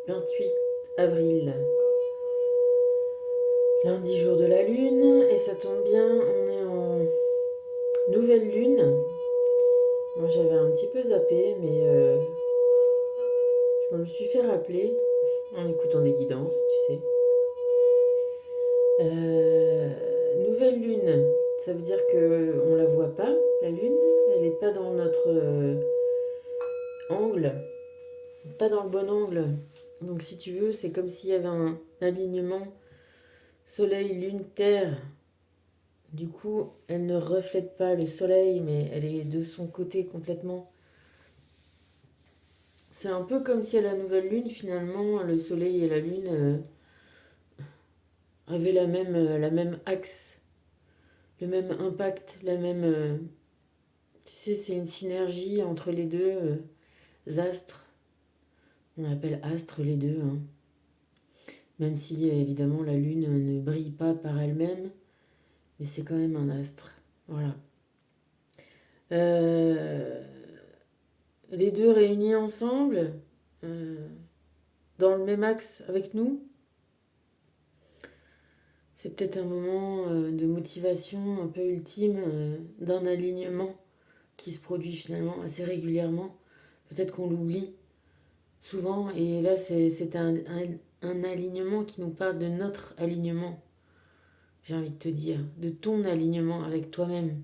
28 avril, lundi jour de la lune, et ça tombe bien, on est en nouvelle lune. Moi j'avais un petit peu zappé, mais je me le suis fait rappeler en écoutant des guidances, tu sais. Nouvelle lune, ça veut dire que on la voit pas, la lune, elle n'est pas dans notre angle, pas dans le bon angle. Donc si tu veux, c'est comme s'il y avait un alignement Soleil, Lune, Terre. Du coup, elle ne reflète pas le soleil, mais elle est de son côté complètement. C'est un peu comme si à la nouvelle lune, finalement, le soleil et la lune avaient la même axe, le même impact, la même. Tu sais, c'est une synergie entre les deux astres. On appelle astres les deux, hein. Même si, évidemment, la lune ne brille pas par elle-même, mais c'est quand même un astre. Voilà. Euh, les deux réunis ensemble, euh, dans le même axe avec nous, c'est peut-être un moment de motivation un peu ultime, d'un alignement qui se produit finalement assez régulièrement. Peut-être qu'on l'oublie souvent, et là c'est un alignement qui nous parle de notre alignement, j'ai envie de te dire, de ton alignement avec toi-même.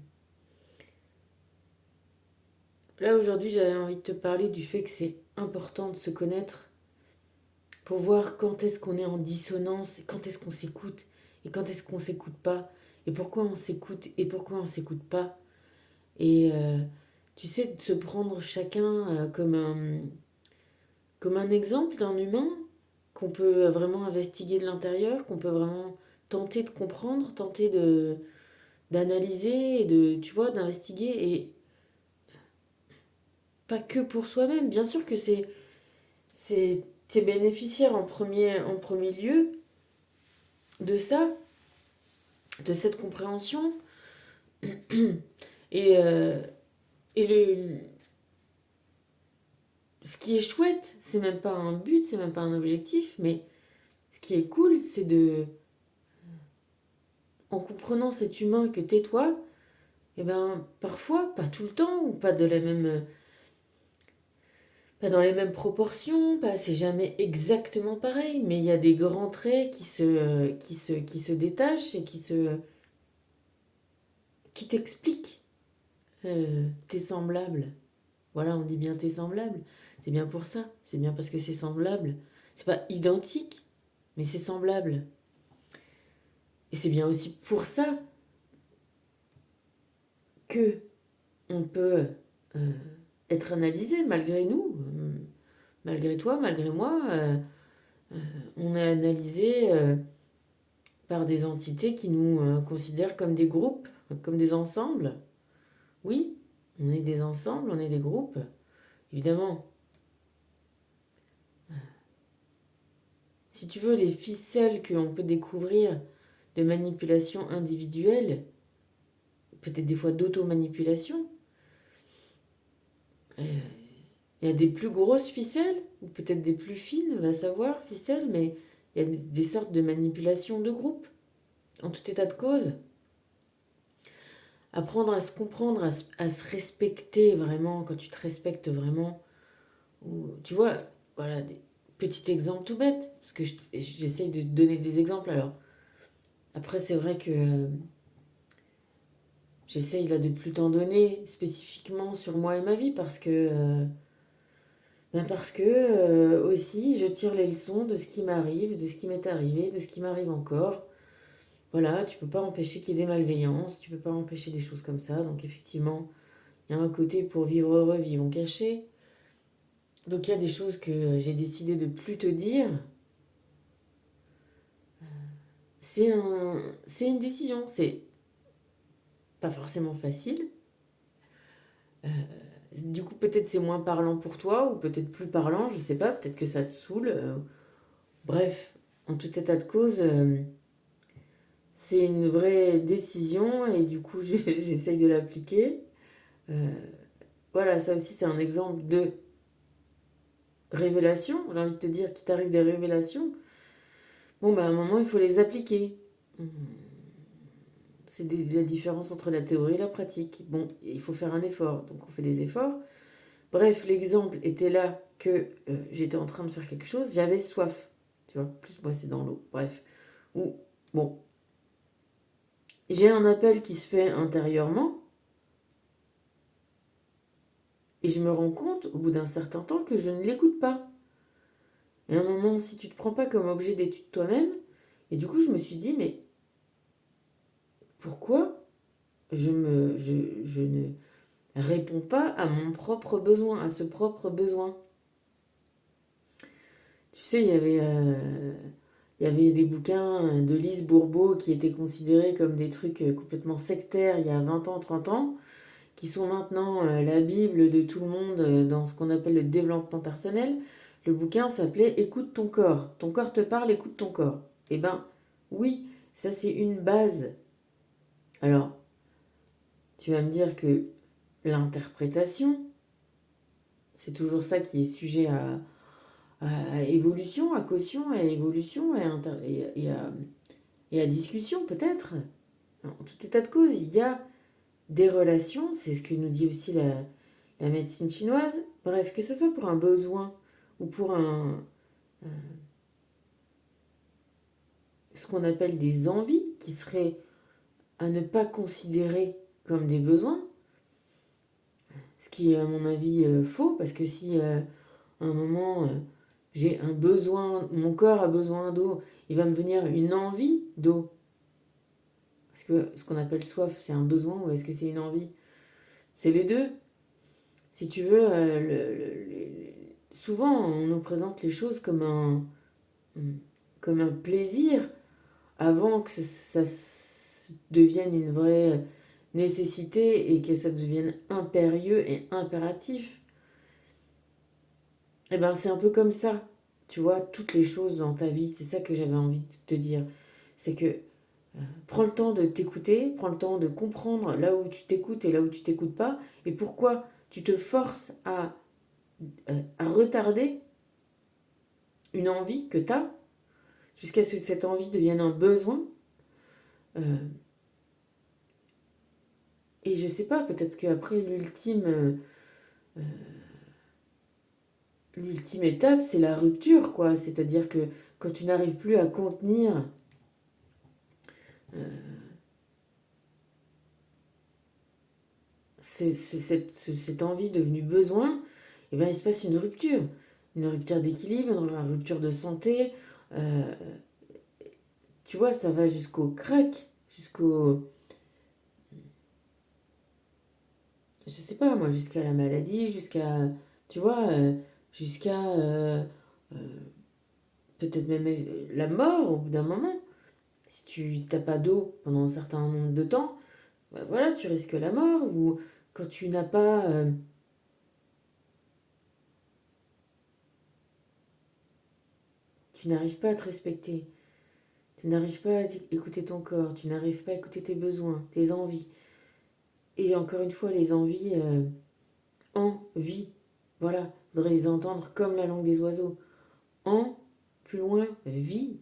Là aujourd'hui j'avais envie de te parler du fait que c'est important de se connaître pour voir quand est-ce qu'on est en dissonance, quand est-ce qu'on s'écoute et quand est-ce qu'on s'écoute pas, et pourquoi on s'écoute et pourquoi on s'écoute pas. Et tu sais, de se prendre chacun comme un exemple d'un humain qu'on peut vraiment investiguer de l'intérieur, qu'on peut vraiment tenter de comprendre, tenter d'analyser et de, tu vois, d'investiguer, et pas que pour soi-même. Bien sûr que c'est bénéficiaire en premier lieu de ça, de cette compréhension. Et, et ce qui est chouette, c'est même pas un but, c'est même pas un objectif, mais ce qui est cool, c'est de, en comprenant cet humain que t'es toi, et ben parfois, pas tout le temps, ou pas de la même, pas dans les mêmes proportions, pas, c'est jamais exactement pareil, mais il y a des grands traits qui se détachent et qui t'expliquent tes semblables. Voilà, on dit bien tes semblables. C'est bien pour ça. C'est bien parce que c'est semblable. C'est pas identique, mais c'est semblable. Et c'est bien aussi pour ça que on peut euh, être analysé malgré nous, malgré toi, malgré moi. On est analysé par des entités qui nous considèrent comme des groupes, comme des ensembles. Oui, on est des ensembles, on est des groupes. Évidemment, si tu veux, les ficelles qu'on peut découvrir de manipulation individuelle, peut-être des fois d'auto-manipulation, euh, il y a des plus grosses ficelles, ou peut-être des plus fines, va savoir, ficelles, mais il y a des sortes de manipulation de groupe, en tout état de cause. Apprendre à se comprendre, à se respecter vraiment, quand tu te respectes vraiment, ou, tu vois, voilà, des petits exemples tout bêtes, parce que j'essaye de te donner des exemples. Alors, après, c'est vrai que j'essaye là de plus t'en donner spécifiquement sur moi et ma vie, parce que aussi je tire les leçons de ce qui m'arrive, de ce qui m'est arrivé, de ce qui m'arrive encore. Voilà, tu peux pas empêcher qu'il y ait des malveillances, tu peux pas empêcher des choses comme ça. Donc effectivement, il y a un côté pour vivre heureux, vivons cachés. Donc il y a des choses que j'ai décidé de plus te dire. C'est une décision, c'est pas forcément facile. Du coup, peut-être c'est moins parlant pour toi, ou peut-être plus parlant, je sais pas, peut-être que ça te saoule. Bref, en tout état de cause, c'est une vraie décision, et du coup, j'essaye de l'appliquer. Euh, voilà, ça aussi, c'est un exemple de révélations, j'ai envie de te dire, qu'il t'arrive des révélations, bon, à un moment, il faut les appliquer. C'est la différence entre la théorie et la pratique. Bon, il faut faire un effort, donc on fait des efforts. Bref, l'exemple était là que j'étais en train de faire quelque chose, j'avais soif. Tu vois, plus moi c'est dans l'eau. Bref. Ou, bon, j'ai un appel qui se fait intérieurement et je me rends compte au bout d'un certain temps que je ne l'écoute pas. Et à un moment, si tu te prends pas comme objet d'étude toi-même, et du coup je me suis dit, mais pourquoi je ne réponds pas à mon propre besoin, à ce propre besoin? Tu sais, il y avait des bouquins de Lise Bourbeau qui étaient considérés comme des trucs complètement sectaires il y a 20 ans, 30 ans, qui sont maintenant la Bible de tout le monde dans ce qu'on appelle le développement personnel. Le bouquin s'appelait Écoute ton corps. Ton corps te parle, écoute ton corps. Eh ben, oui, ça c'est une base. Alors, tu vas me dire que l'interprétation, c'est toujours ça qui est sujet à évolution, à caution, à évolution et à discussion peut-être. En tout état de cause, il y a des relations, c'est ce que nous dit aussi la médecine chinoise. Bref, que ce soit pour un besoin ou pour ce qu'on appelle des envies qui seraient à ne pas considérer comme des besoins, ce qui est à mon avis faux, parce que si à un moment j'ai un besoin, mon corps a besoin d'eau, il va me venir une envie d'eau. Est-ce que ce qu'on appelle soif, c'est un besoin ou est-ce que c'est une envie? C'est les deux. Si tu veux, souvent on nous présente les choses comme un plaisir avant que ça devienne une vraie nécessité et que ça devienne impérieux et impératif. Et ben c'est un peu comme ça, tu vois, toutes les choses dans ta vie, c'est ça que j'avais envie de te dire. C'est que prends le temps de t'écouter, prends le temps de comprendre là où tu t'écoutes et là où tu t'écoutes pas, et pourquoi tu te forces à retarder une envie que tu as jusqu'à ce que cette envie devienne un besoin. Euh, et je sais pas, peut-être qu'après l'ultime étape, c'est la rupture, quoi. C'est-à-dire que quand tu n'arrives plus à contenir cette envie devenue besoin, eh ben, il se passe une rupture. Une rupture d'équilibre, une rupture de santé. Euh, Tu vois, ça va jusqu'au crack, jusqu'au... Je sais pas, moi, jusqu'à la maladie, jusqu'à... Tu vois, jusqu'à... peut-être même la mort au bout d'un moment. Si tu n'as pas d'eau pendant un certain nombre de temps, bah voilà, tu risques la mort. Ou quand tu n'as pas... tu n'arrives pas à te respecter. Tu n'arrives pas à écouter ton corps. Tu n'arrives pas à écouter tes besoins, tes envies. Et encore une fois, les envies... envie. Voilà, il faudrait les entendre comme la langue des oiseaux. En, plus loin, vie.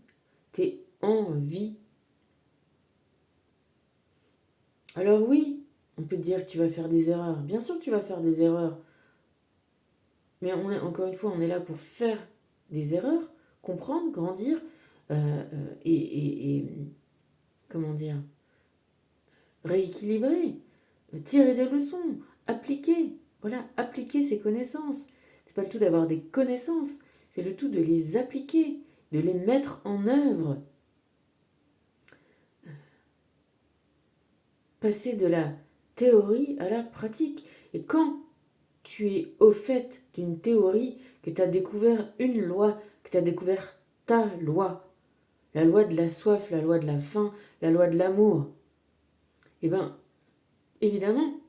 T'es en vie. Alors oui, on peut te dire que tu vas faire des erreurs. Bien sûr que tu vas faire des erreurs. Mais encore une fois, on est là pour faire des erreurs, comprendre, grandir et comment dire, rééquilibrer, tirer des leçons, appliquer. Voilà, appliquer ses connaissances. C'est pas le tout d'avoir des connaissances, c'est le tout de les appliquer, de les mettre en œuvre. Passer de la théorie à la pratique. Et quand tu es au fait d'une théorie, que tu as découvert une loi, que tu as découvert ta loi, la loi de la soif, la loi de la faim, la loi de l'amour, eh bien, évidemment,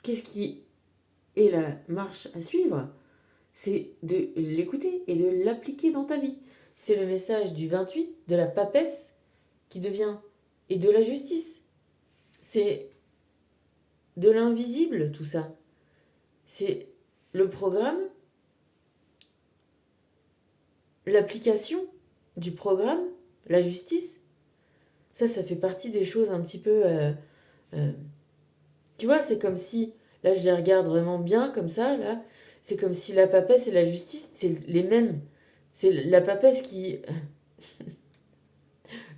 qu'est-ce qui est la marche à suivre? C'est de l'écouter et de l'appliquer dans ta vie. C'est le message du 28, de la papesse qui devient, et de la justice. C'est de l'invisible, tout ça. C'est le programme l'application du programme, la justice, ça fait partie des choses un petit peu... euh, tu vois, c'est comme si, là je les regarde vraiment bien comme ça, là, c'est comme si la papesse et la justice, c'est les mêmes. C'est la papesse qui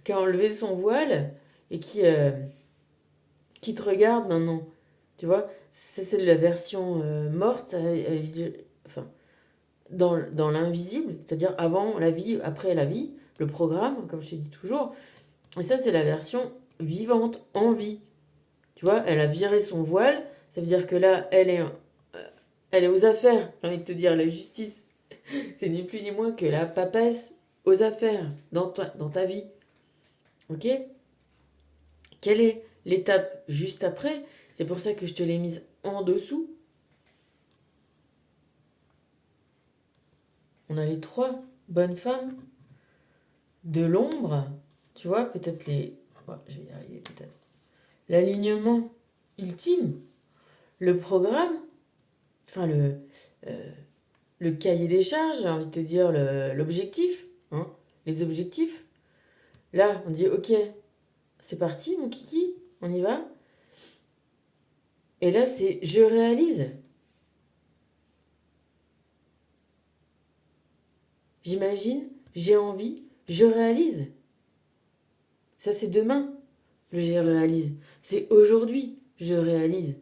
a enlevé son voile et qui te regarde maintenant. Tu vois, ça c'est la version morte, enfin, dans l'invisible, c'est-à-dire avant la vie, après la vie, le programme, comme je te dis toujours. Et ça, c'est la version vivante, en vie. Tu vois, elle a viré son voile, ça veut dire que là, elle est aux affaires, j'ai envie de te dire, la justice. C'est ni plus ni moins que la papesse aux affaires dans ta vie. Ok? Quelle est l'étape juste après? C'est pour ça que je te l'ai mise en dessous. On a les trois bonnes femmes de l'ombre. Tu vois, peut-être les... Ouais, je vais y arriver peut-être. L'alignement ultime, le programme, enfin le cahier des charges, j'ai envie de te dire l'objectif, hein, les objectifs. Là, on dit ok, c'est parti mon kiki, on y va. Et là, c'est je réalise. J'imagine, j'ai envie, je réalise. Ça, c'est demain, je réalise. C'est aujourd'hui, je réalise.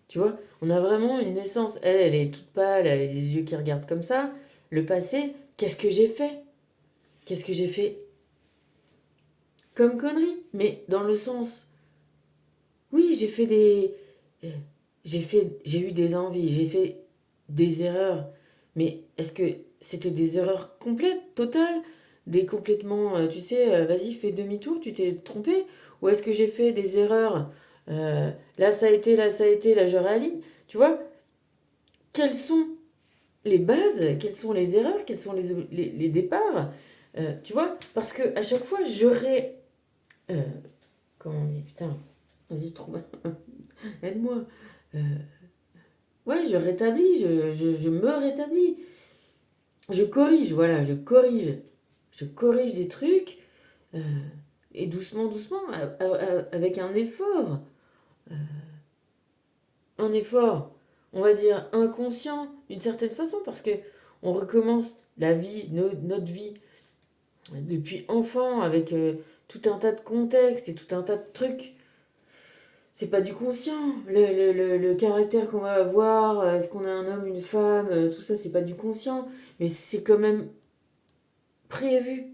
Tu vois, on a vraiment une naissance. Elle est toute pâle, elle a les yeux qui regardent comme ça. Le passé, qu'est-ce que j'ai fait? Qu'est-ce que j'ai fait comme connerie? Mais dans le sens, oui, j'ai fait des... j'ai eu des envies, j'ai fait des erreurs. Mais est-ce que c'était des erreurs complètes, totales? Des complètement, tu sais, vas-y, fais demi-tour, tu t'es trompé? Ou est-ce que j'ai fait des erreurs? Là, ça a été, là, ça a été, là, je réaligne. Tu vois, quelles sont les bases, quelles sont les erreurs, quels sont les départs? Tu vois, parce que à chaque fois, j'aurais... euh, comment on dit? Putain, vas-y, trouve. Aide-moi. Euh, ouais, je rétablis, je me rétablis. Je corrige, voilà, je corrige. Je corrige des trucs, euh, et doucement, doucement, avec un effort. Un effort, on va dire, inconscient, d'une certaine façon, parce que on recommence la vie, notre vie, depuis enfant, avec tout un tas de contextes et tout un tas de trucs. C'est pas du conscient. Le caractère qu'on va avoir, est-ce qu'on est un homme, une femme, tout ça, c'est pas du conscient. Mais c'est quand même prévu.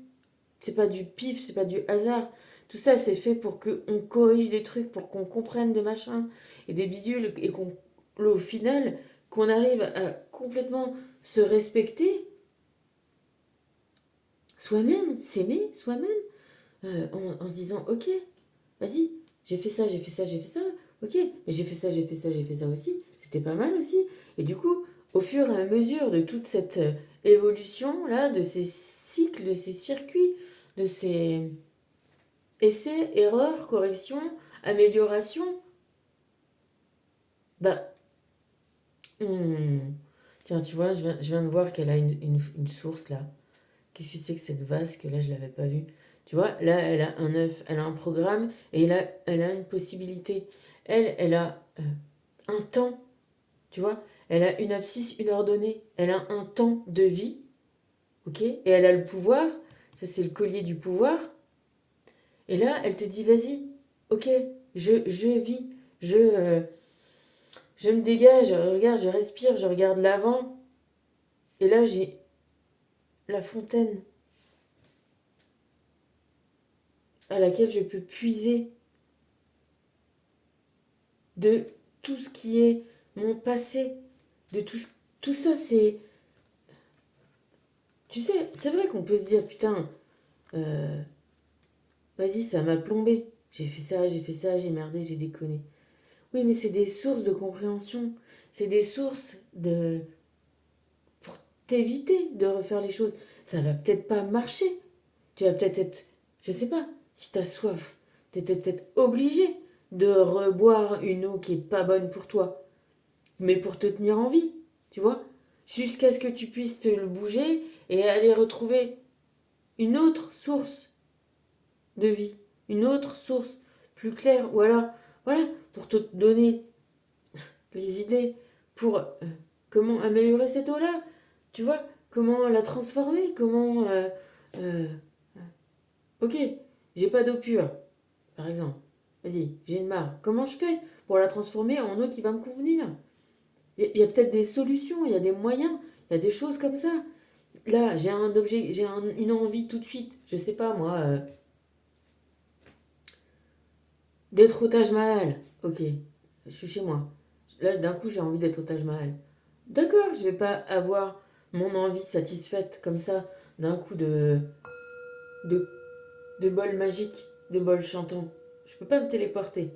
C'est pas du pif, c'est pas du hasard. Tout ça, c'est fait pour qu'on corrige des trucs, pour qu'on comprenne des machins et des bidules, et qu'on, au final, qu'on arrive à complètement se respecter soi-même, s'aimer soi-même, en se disant, ok, vas-y, j'ai fait ça, j'ai fait ça, j'ai fait ça, ok, mais j'ai fait ça, j'ai fait ça, j'ai fait ça aussi, c'était pas mal aussi. Et du coup, au fur et à mesure de toute cette évolution-là, de ces cycles, de ces circuits, de ces essais, erreurs, corrections, améliorations, bah, hmm, tiens, tu vois, je viens de voir qu'elle a une source là. Qu'est-ce que c'est que cette vase que là, je l'avais pas vue? Tu vois, là, elle a un œuf, elle a un programme et là, elle a une possibilité. Elle a un temps, tu vois. Elle a une abscisse, une ordonnée. Elle a un temps de vie, ok. Et elle a le pouvoir. Ça, c'est le collier du pouvoir. Et là, elle te dit, vas-y, ok, je vis, je me dégage, je regarde, je respire, je regarde l'avant. Et là, j'ai la fontaine à laquelle je peux puiser de tout ce qui est mon passé, de tout ça, c'est... Tu sais, c'est vrai qu'on peut se dire, putain, euh, vas-y, ça m'a plombé. J'ai fait ça, j'ai merdé, j'ai déconné. Oui, mais c'est des sources de compréhension. C'est des sources de... pour t'éviter de refaire les choses. Ça va peut-être pas marcher. Tu vas peut-être être... Je sais pas, si t'as soif, t'es peut-être obligé de reboire une eau qui est pas bonne pour toi. Mais pour te tenir en vie, tu vois. jusqu'à ce que tu puisses te le bouger et aller retrouver une autre source de vie, une autre source plus claire, ou alors, voilà, pour te donner les idées pour comment améliorer cette eau-là, tu vois, comment la transformer, comment... euh, ok, j'ai pas d'eau pure, par exemple. Vas-y, j'ai une mare. Comment je fais pour la transformer en eau qui va me convenir? Il y a peut-être des solutions, il y a des moyens, il y a des choses comme ça. Là, j'ai un objet, une envie tout de suite, je sais pas moi, d'être au Taj Mahal. Ok, je suis chez moi. Là, d'un coup, j'ai envie d'être au Taj Mahal. D'accord, je vais pas avoir mon envie satisfaite comme ça, d'un coup de, de bol magique, de bol chantant. Je peux pas me téléporter.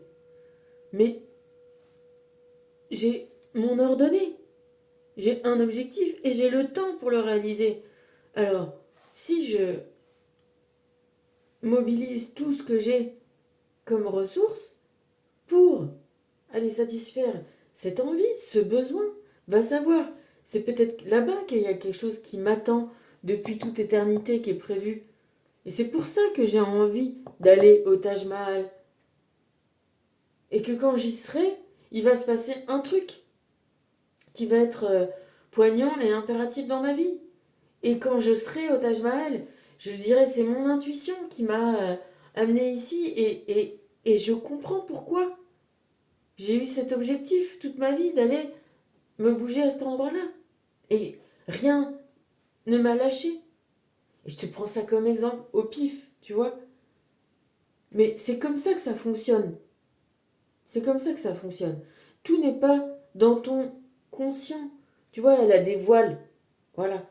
Mais j'ai mon ordonnée. J'ai un objectif et j'ai le temps pour le réaliser. Alors, si je mobilise tout ce que j'ai comme ressources pour aller satisfaire cette envie, ce besoin, va savoir. C'est peut-être là-bas qu'il y a quelque chose qui m'attend depuis toute éternité qui est prévu. Et c'est pour ça que j'ai envie d'aller au Taj Mahal. Et que quand j'y serai, il va se passer un truc qui va être poignant et impératif dans ma vie. Et quand je serai au Taj Mahal, je dirais c'est mon intuition qui m'a amené ici et je comprends pourquoi j'ai eu cet objectif toute ma vie d'aller me bouger à cet endroit-là. Et rien ne m'a lâché. Et je te prends ça comme exemple au pif, tu vois. Mais c'est comme ça que ça fonctionne. C'est comme ça que ça fonctionne. Tout n'est pas dans ton conscient. Tu vois, elle a des voiles. Voilà.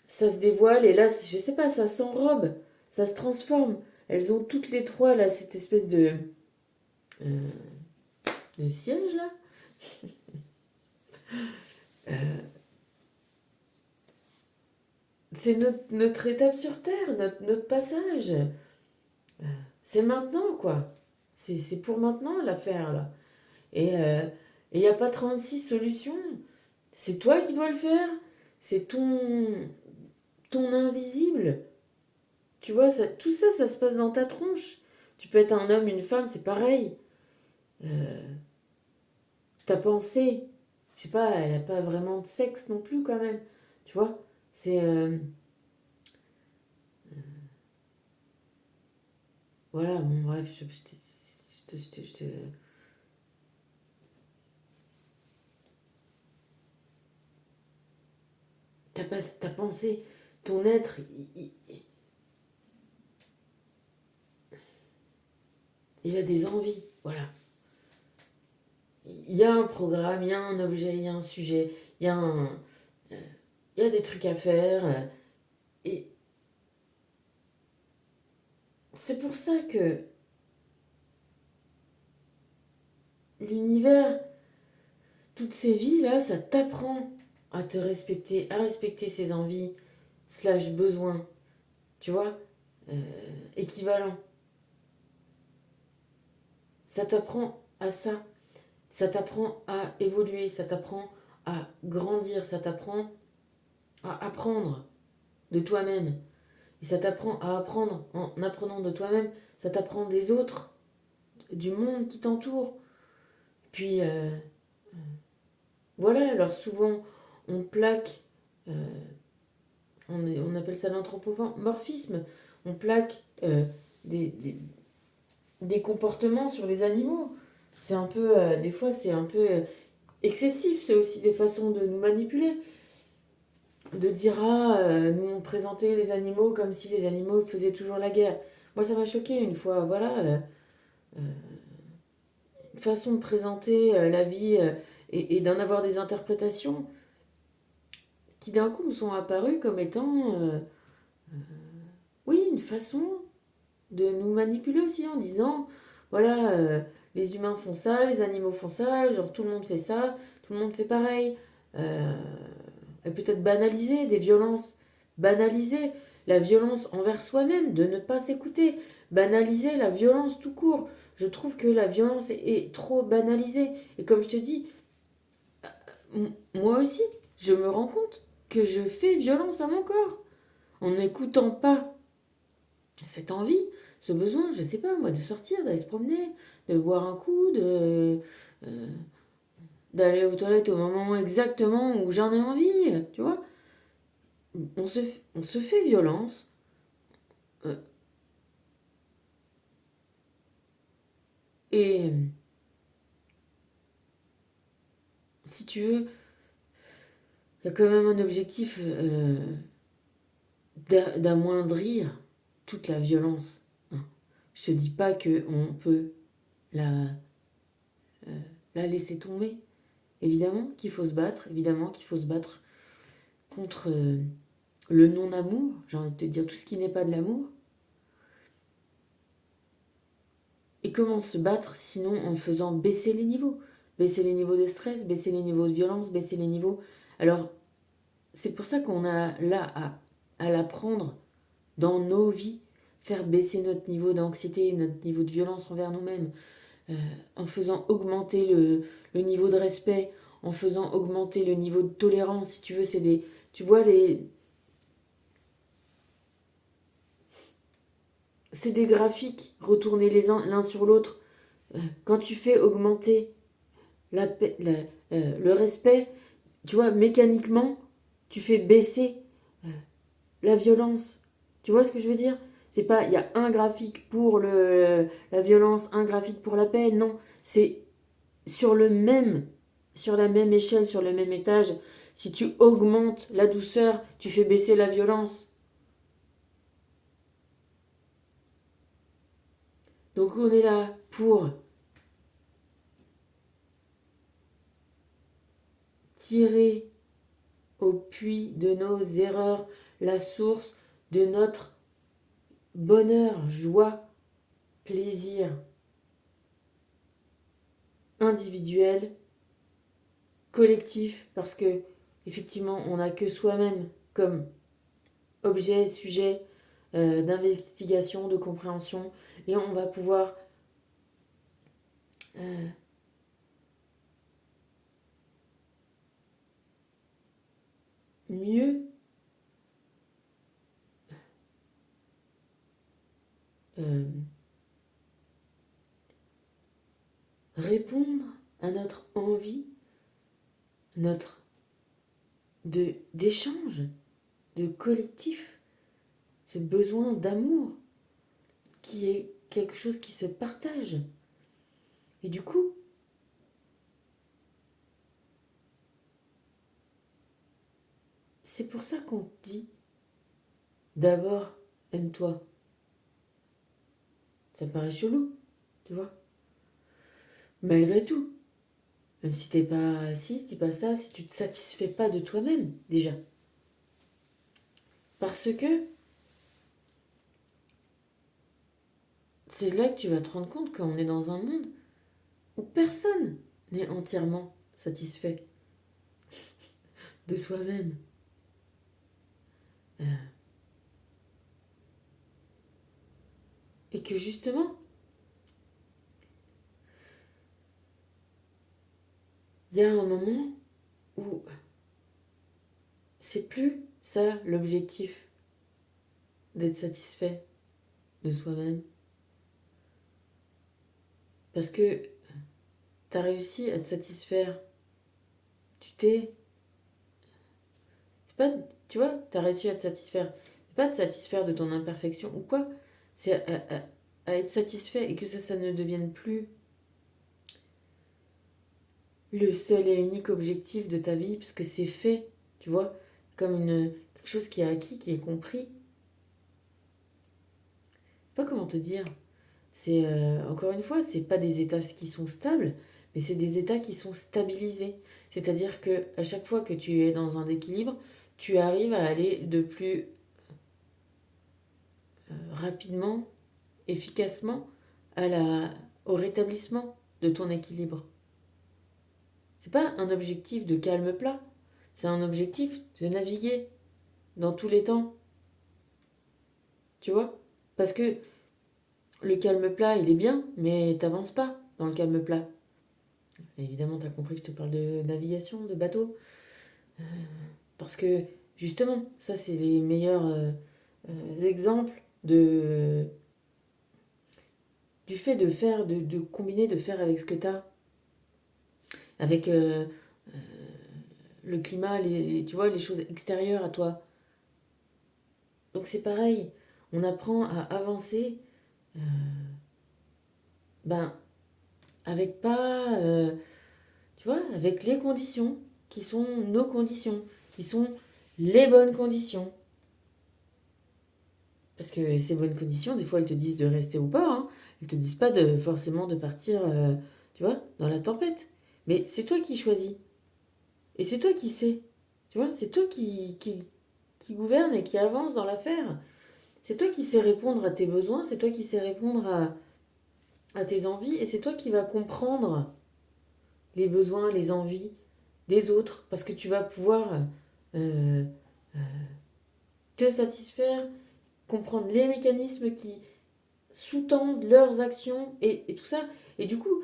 Ça se dévoile et là, je sais pas, ça s'enrobe. Ça se transforme. Elles ont toutes les trois, là, cette espèce euh, de siège, là. Euh, c'est notre étape sur Terre, notre passage. C'est maintenant, quoi. C'est pour maintenant, l'affaire, là. Et il n'y a pas 36 solutions. C'est toi qui dois le faire. C'est ton invisible. Tu vois, ça, tout ça, ça se passe dans ta tronche. Tu peux être un homme, une femme, c'est pareil. Ta pensée, je sais pas, elle n'a pas vraiment de sexe non plus quand même. Tu vois, c'est... voilà, bon, bref, ta pensée, ton être, il a des envies, voilà. Il y a un programme, il y a un objet, il y a un sujet, il y a des trucs à faire. Et c'est pour ça que l'univers, toutes ces vies-là, ça t'apprend à te respecter, à respecter ses envies, slash besoins, tu vois, équivalent. Ça t'apprend à ça, ça t'apprend à évoluer, ça t'apprend à grandir, ça t'apprend à apprendre de toi-même. Et ça t'apprend à apprendre, en apprenant de toi-même, ça t'apprend des autres, du monde qui t'entoure. Puis voilà, alors souvent on plaque, euh, on appelle ça l'anthropomorphisme, on plaque des, des, des comportements sur les animaux. C'est un peu, des fois c'est un peu excessif, c'est aussi des façons de nous manipuler. De dire, ah, nous on présentait les animaux comme si les animaux faisaient toujours la guerre. Moi ça m'a choqué une fois, voilà, une façon de présenter la vie et d'en avoir des interprétations qui d'un coup me sont apparues comme étant, oui, une façon de nous manipuler aussi en disant, voilà, les humains font ça, les animaux font ça, genre tout le monde fait ça, tout le monde fait pareil. Euh, et peut-être banaliser des violences, banaliser la violence envers soi-même, de ne pas s'écouter, banaliser la violence tout court. Je trouve que la violence est trop banalisée. Et comme je te dis, moi aussi, je me rends compte que je fais violence à mon corps en n'écoutant pas cette envie, ce besoin, je sais pas moi, de sortir, d'aller se promener, de boire un coup, euh, d'aller aux toilettes au moment exactement où j'en ai envie, tu vois. On se fait violence. euh, et si tu veux, il y a quand même un objectif d'amoindrir toute la violence. Hein. Je te dis pas qu'on peut la, la laisser tomber. Évidemment qu'il faut se battre, évidemment qu'il faut se battre contre le non-amour, j'ai envie de te dire tout ce qui n'est pas de l'amour. Et comment se battre sinon en faisant baisser les niveaux? Baisser les niveaux de stress, baisser les niveaux de violence, baisser les niveaux. Alors, c'est pour ça qu'on a là à l'apprendre dans nos vies, faire baisser notre niveau d'anxiété, notre niveau de violence envers nous-mêmes, en faisant augmenter le niveau de respect, en faisant augmenter le niveau de tolérance, si tu veux, c'est des... Tu vois, c'est des graphiques retournés l'un sur l'autre. Quand tu fais augmenter la, le respect, tu vois, mécaniquement, tu fais baisser la violence. Tu vois ce que je veux dire? C'est pas, il y a un graphique pour la violence, un graphique pour la paix. Non, c'est sur sur la même échelle, sur le même étage. Si tu augmentes la douceur, tu fais baisser la violence. Donc on est là pour tirer au puits de nos erreurs la source de notre bonheur, joie, plaisir individuel, collectif, parce que effectivement on n'a que soi-même comme objet, sujet d'investigation, de compréhension, et on va pouvoir euh, mieux euh, répondre à notre envie, notre d'échange, de collectif, ce besoin d'amour qui est quelque chose qui se partage. Et du coup, c'est pour ça qu'on te dit d'abord aime-toi. Ça paraît chelou, tu vois. Malgré tout, même si t'es pas si, t'es pas ça, si tu te satisfais pas de toi-même déjà. Parce que c'est là que tu vas te rendre compte qu'on est dans un monde où personne n'est entièrement satisfait de soi-même. Euh, et que justement, il y a un moment où c'est plus ça l'objectif d'être satisfait de soi-même. Parce que tu as réussi à te satisfaire. Tu t'es. C'est pas. Tu vois, tu as réussi à te satisfaire. C'est pas te satisfaire de ton imperfection ou quoi. C'est à être satisfait et que ça ne devienne plus le seul et unique objectif de ta vie, parce que c'est fait, tu vois, comme quelque chose qui est acquis, qui est compris. Je sais pas comment te dire. C'est encore une fois, c'est pas des états qui sont stables, mais c'est des états qui sont stabilisés. C'est-à-dire que à chaque fois que tu es dans un équilibre, tu arrives à aller de plus rapidement, efficacement au rétablissement de ton équilibre. C'est pas un objectif de calme plat, c'est un objectif de naviguer dans tous les temps, tu vois? Parce que le calme plat, il est bien, mais t'avances pas dans le calme plat. Évidemment, t'as compris que je te parle de navigation, de bateau. Parce que, justement, ça, c'est les meilleurs exemples de, du fait de faire, de combiner, de faire avec ce que tu as, avec le climat, tu vois, les choses extérieures à toi. Donc c'est pareil, on apprend à avancer, ben, avec pas, tu vois, avec les conditions qui sont nos conditions, qui sont les bonnes conditions. Parce que ces bonnes conditions, des fois, elles te disent de rester ou pas, hein. Elles te disent pas forcément de partir, tu vois, dans la tempête. Mais c'est toi qui choisis. Et c'est toi qui sais. Tu vois, c'est toi qui gouverne et qui avance dans l'affaire. C'est toi qui sais répondre à tes besoins, c'est toi qui sais répondre à tes envies, et c'est toi qui vas comprendre les besoins, les envies des autres, parce que tu vas pouvoir euh, te satisfaire, comprendre les mécanismes qui sous-tendent leurs actions et tout ça. Et du coup,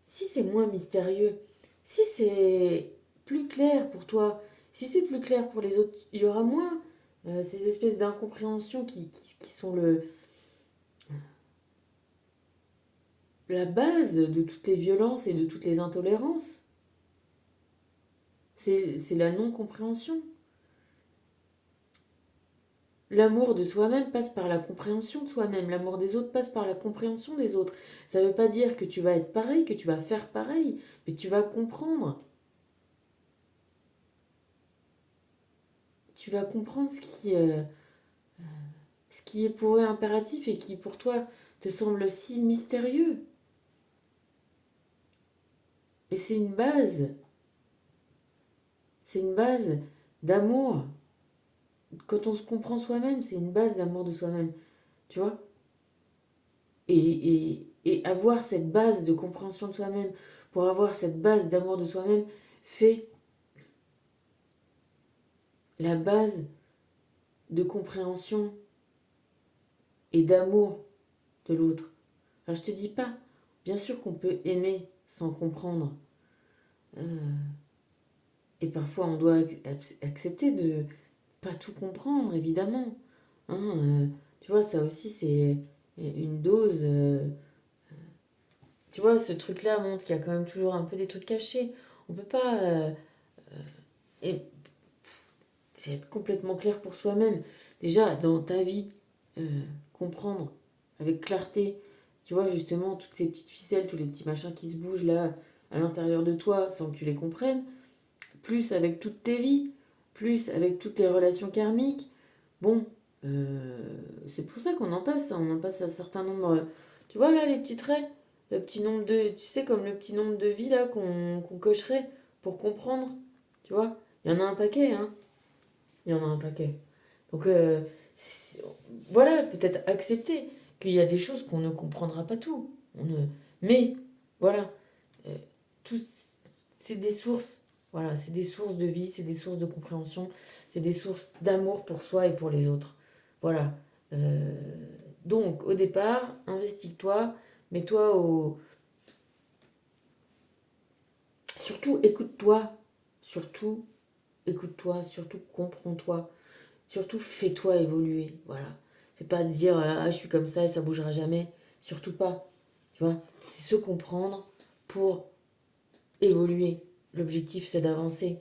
si c'est moins mystérieux, si c'est plus clair pour toi, si c'est plus clair pour les autres, il y aura moins ces espèces d'incompréhensions qui sont la base de toutes les violences et de toutes les intolérances. C'est la non-compréhension. L'amour de soi-même passe par la compréhension de soi-même. L'amour des autres passe par la compréhension des autres. Ça ne veut pas dire que tu vas être pareil, que tu vas faire pareil, mais tu vas comprendre. Tu vas comprendre ce qui est pour eux impératif et qui pour toi te semble si mystérieux. Et c'est une base d'amour. Quand on se comprend soi-même, c'est une base d'amour de soi-même. Tu vois, et avoir cette base de compréhension de soi-même, pour avoir cette base d'amour de soi-même, fait la base de compréhension et d'amour de l'autre. Alors je te dis pas, bien sûr qu'on peut aimer sans comprendre. Euh, et parfois on doit accepter de pas tout comprendre, évidemment. Hein, tu vois, ça aussi c'est une dose. Tu vois, ce truc-là montre qu'il y a quand même toujours un peu des trucs cachés. On peut pas. Et c'est être complètement clair pour soi-même. Déjà, dans ta vie, comprendre avec clarté, tu vois, justement, toutes ces petites ficelles, tous les petits machins qui se bougent là, à l'intérieur de toi, sans que tu les comprennes, plus avec toutes tes vies, plus avec toutes les relations karmiques. Bon, c'est pour ça qu'on en passe, hein. On en passe un certain nombre. Tu vois là, les petits traits, le petit nombre de. Tu sais, comme le petit nombre de vies là qu'on cocherait pour comprendre, tu vois. Il y en a un paquet, hein. Il y en a un paquet. Donc, voilà, peut-être accepter qu'il y a des choses qu'on ne comprendra pas tout. Mais, voilà, euh, tout, c'est des sources. Voilà, c'est des sources de vie, c'est des sources de compréhension, c'est des sources d'amour pour soi et pour les autres. Voilà. Euh, donc, au départ, investis-toi, mets-toi au. Surtout, écoute-toi. Surtout, écoute-toi. Surtout, comprends-toi. Surtout, fais-toi évoluer. Voilà. C'est pas dire ah, je suis comme ça et ça bougera jamais. Surtout pas. Tu vois, c'est se comprendre pour évoluer. L'objectif, c'est d'avancer.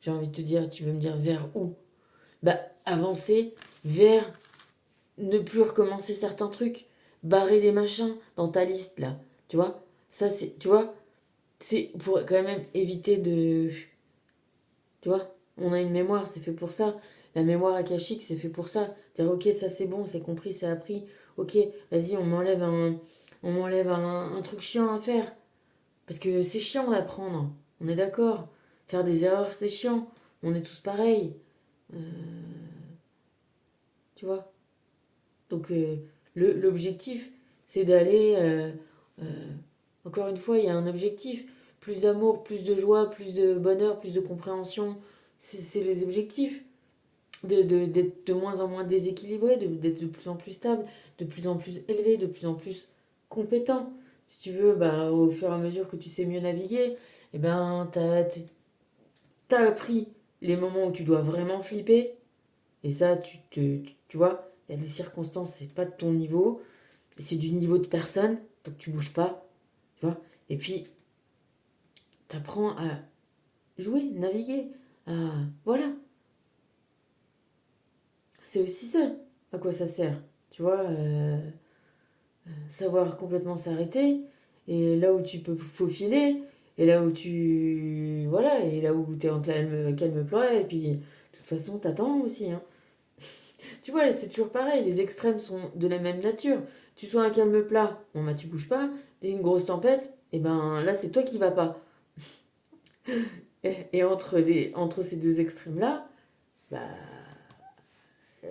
J'ai envie de te dire, tu veux me dire vers où? Bah, avancer vers ne plus recommencer certains trucs. Barrer des machins dans ta liste, là. Tu vois? Ça, c'est. Tu vois? C'est pour quand même éviter de. Tu vois, on a une mémoire, c'est fait pour ça. La mémoire akashique, c'est fait pour ça. Dire, ok, ça c'est bon, c'est compris, c'est appris. Ok, vas-y, on m'enlève un truc chiant à faire. Parce que c'est chiant d'apprendre. On est d'accord. Faire des erreurs, c'est chiant. On est tous pareils. Euh, tu vois. Donc, l'objectif, c'est d'aller. Encore une fois, il y a un objectif. Plus d'amour, plus de joie, plus de bonheur, plus de compréhension. C'est les objectifs. D'être de moins en moins déséquilibré, d'être de plus en plus stable, de plus en plus élevé, de plus en plus compétent. Si tu veux, bah, au fur et à mesure que tu sais mieux naviguer, eh ben, t'as appris les moments où tu dois vraiment flipper. Et ça, tu vois, il y a des circonstances, c'est pas de ton niveau. Et c'est du niveau de personne, donc tu bouges pas. Tu vois. Et puis, t'apprends à jouer, naviguer. Voilà. C'est aussi ça à quoi ça sert. Tu vois, savoir complètement s'arrêter. Et là où tu peux faufiler. Et là où tu. Voilà. Et là où t'es en calme plat. Et puis, de toute façon, t'attends aussi. Hein. Tu vois, c'est toujours pareil. Les extrêmes sont de la même nature. Tu sois un calme plat, bon bah tu bouges pas. T'es une grosse tempête, et ben là c'est toi qui vas pas. Et entre ces deux extrêmes-là, bah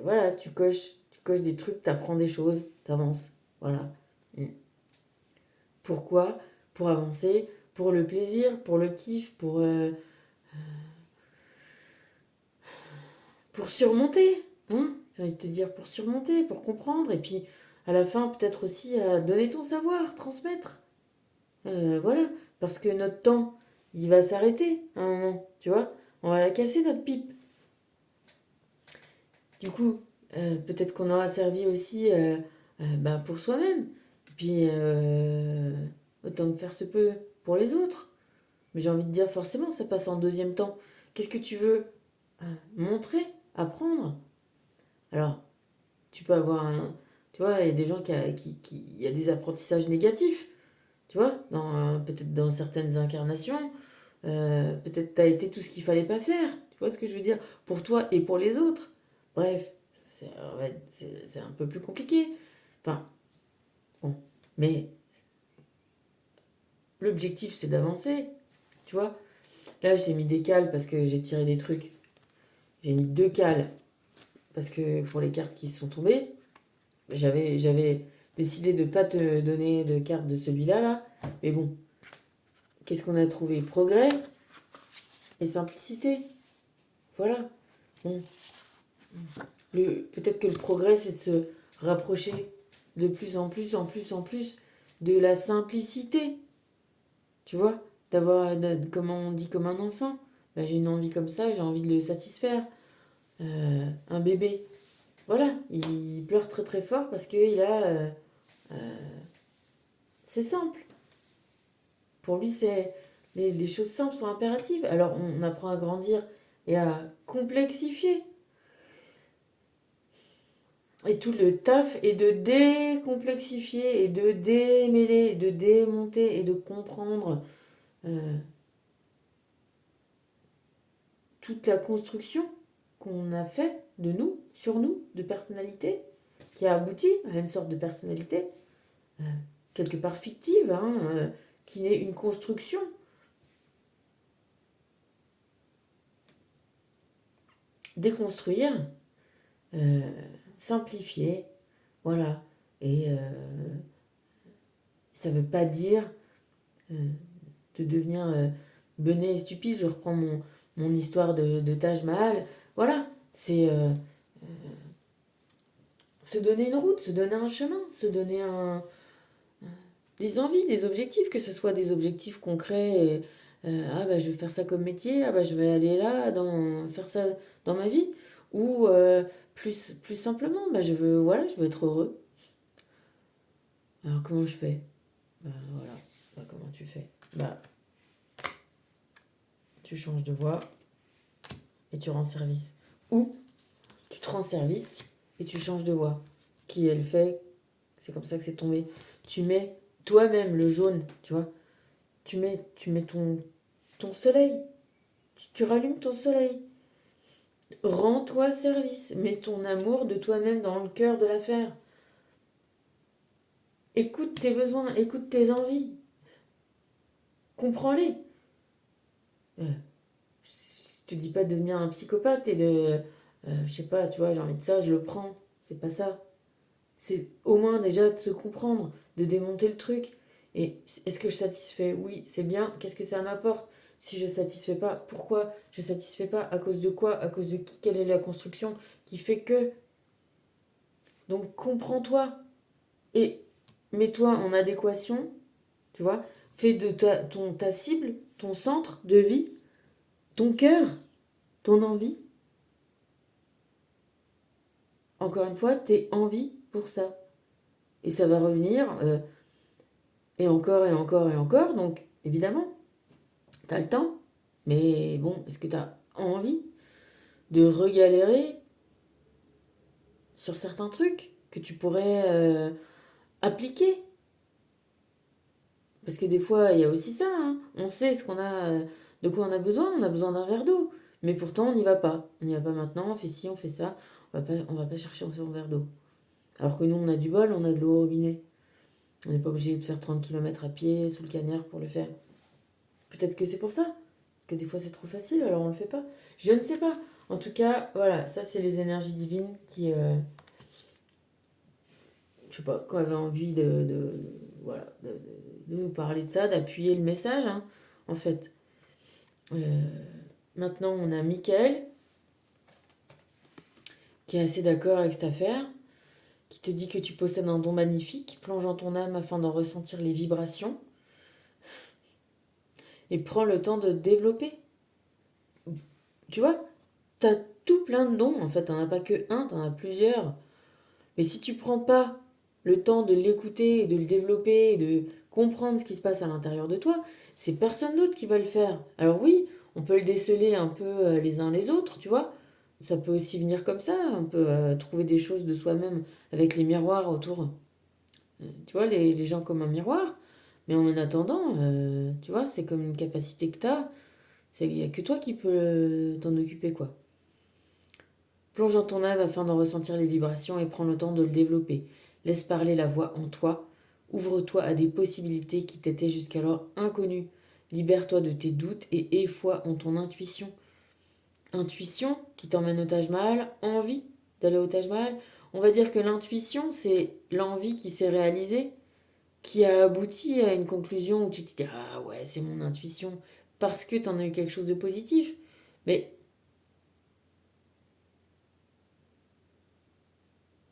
voilà, tu coches des trucs, t'apprends des choses, t'avances. Voilà. Mm. Pourquoi? Pour avancer, pour le plaisir, pour le kiff, pour surmonter. Hein? J'ai envie de te dire pour surmonter, pour comprendre. Et puis à la fin, peut-être aussi donner ton savoir, transmettre. Voilà. Parce que notre temps, il va s'arrêter à un moment. Tu vois? On va la casser notre pipe. Du coup, peut-être qu'on aura servi aussi bah, pour soi-même. Puis, autant que faire se peut pour les autres. Mais j'ai envie de dire, forcément, ça passe en deuxième temps. Qu'est-ce que tu veux montrer, apprendre? Alors, tu peux avoir un. Tu vois, il y a des gens il y a des apprentissages négatifs. Tu vois, peut-être dans certaines incarnations. Peut-être t'as été tout ce qu'il fallait pas faire. Tu vois ce que je veux dire? Pour toi et pour les autres. Bref, c'est un peu plus compliqué. Enfin, bon. Mais l'objectif, c'est d'avancer. Tu vois? Là, j'ai mis des cales parce que j'ai tiré des trucs. J'ai mis 2 cales parce que pour les cartes qui se sont tombées, j'avais décidé de ne pas te donner de carte de celui-là, là. Mais bon, qu'est-ce qu'on a trouvé? Progrès et simplicité. Voilà. Bon, peut-être que le progrès, c'est de se rapprocher de plus en plus, en plus, en plus de la simplicité. Tu vois, comment on dit comme un enfant. Ben, j'ai une envie comme ça, j'ai envie de le satisfaire. Un bébé, voilà, il pleure très très fort parce que il a. C'est simple. Pour lui, les choses simples sont impératives. Alors on apprend à grandir et à complexifier. Et tout le taf est de décomplexifier et de démêler, et de démonter et de comprendre euh, toute la construction qu'on a fait de nous, sur nous, de personnalité, qui a abouti à une sorte de personnalité, euh, quelque part fictive, hein, qui n'est une construction. Déconstruire, euh, simplifier, voilà. Et ça ne veut pas dire euh, de devenir benet et stupide. Je reprends mon histoire de Taj Mahal. Voilà, c'est se donner une route, se donner un chemin, se donner des envies, des objectifs, que ce soit des objectifs concrets. Ah bah je vais faire ça comme métier, ah bah je vais aller là, faire ça dans ma vie. Ou plus simplement, bah voilà, je veux être heureux. Alors comment je fais? Bah voilà, bah, comment tu fais? Bah tu changes de voie et tu rends service. Ou tu te rends service et tu changes de voie. Qui est le fait? C'est comme ça que c'est tombé. Tu mets toi-même le jaune, tu vois. Tu mets ton soleil. Tu rallumes ton soleil. Rends-toi service. Mets ton amour de toi-même dans le cœur de l'affaire. Écoute tes besoins, écoute tes envies. Comprends-les. Euh, je te dis pas de devenir un psychopathe et de. Je sais pas, tu vois, j'ai envie de ça, je le prends. C'est pas ça. C'est au moins déjà de se comprendre, de démonter le truc. Et est-ce que je satisfais? Oui, c'est bien. Qu'est-ce que ça m'apporte? Si je satisfais pas, pourquoi je satisfais pas? À cause de quoi? À cause de qui? Quelle est la construction qui fait que? Donc comprends-toi et mets-toi en adéquation, tu vois. Fais de ta cible, ton centre de vie, ton cœur, ton envie, encore une fois, tes envies pour ça. Et ça va revenir, et encore, et encore, et encore. Donc, évidemment, tu as le temps. Mais bon, est-ce que tu as envie de regalérer sur certains trucs que tu pourrais appliquer? Parce que des fois, il y a aussi ça, hein. On sait ce qu'on a, de quoi on a besoin d'un verre d'eau. Mais pourtant, on n'y va pas. On n'y va pas maintenant, on fait ci, on fait ça. On va pas chercher un verre d'eau. Alors que nous, on a du bol, on a de l'eau au robinet. On n'est pas obligé de faire 30 km à pied sous le cagnard pour le faire. Peut-être que c'est pour ça. Parce que des fois, c'est trop facile, alors on le fait pas. Je ne sais pas. En tout cas, voilà, ça, c'est les énergies divines qui, je sais pas, quand avait envie voilà, de nous parler de ça, d'appuyer le message, hein, en fait. Euh, Maintenant, on a Michael, qui est assez d'accord avec cette affaire, qui te dit que tu possèdes un don magnifique, plonge en ton âme afin d'en ressentir les vibrations, et prends le temps de développer. Tu vois, t'as tout plein de dons, en fait, t'en as pas que un, t'en as plusieurs. Mais si tu prends pas le temps de l'écouter, et de le développer, et de comprendre ce qui se passe à l'intérieur de toi, c'est personne d'autre qui va le faire. Alors oui, on peut le déceler un peu les uns les autres, tu vois. Ça peut aussi venir comme ça, on peut trouver des choses de soi-même avec les miroirs autour. Tu vois, les gens comme un miroir. Mais en attendant, tu vois, c'est comme une capacité que tu as. Il n'y a que toi qui peux t'en occuper, quoi. Plonge en ton âme afin d'en ressentir les vibrations et prends le temps de le développer. Laisse parler la voix en toi. Ouvre-toi à des possibilités qui t'étaient jusqu'alors inconnues. Libère-toi de tes doutes et aie foi en ton intuition. Intuition qui t'emmène au Taj Mahal, envie d'aller au Taj Mahal. On va dire que l'intuition, c'est l'envie qui s'est réalisée, qui a abouti à une conclusion où tu te dis ah ouais, c'est mon intuition, parce que tu en as eu quelque chose de positif. Mais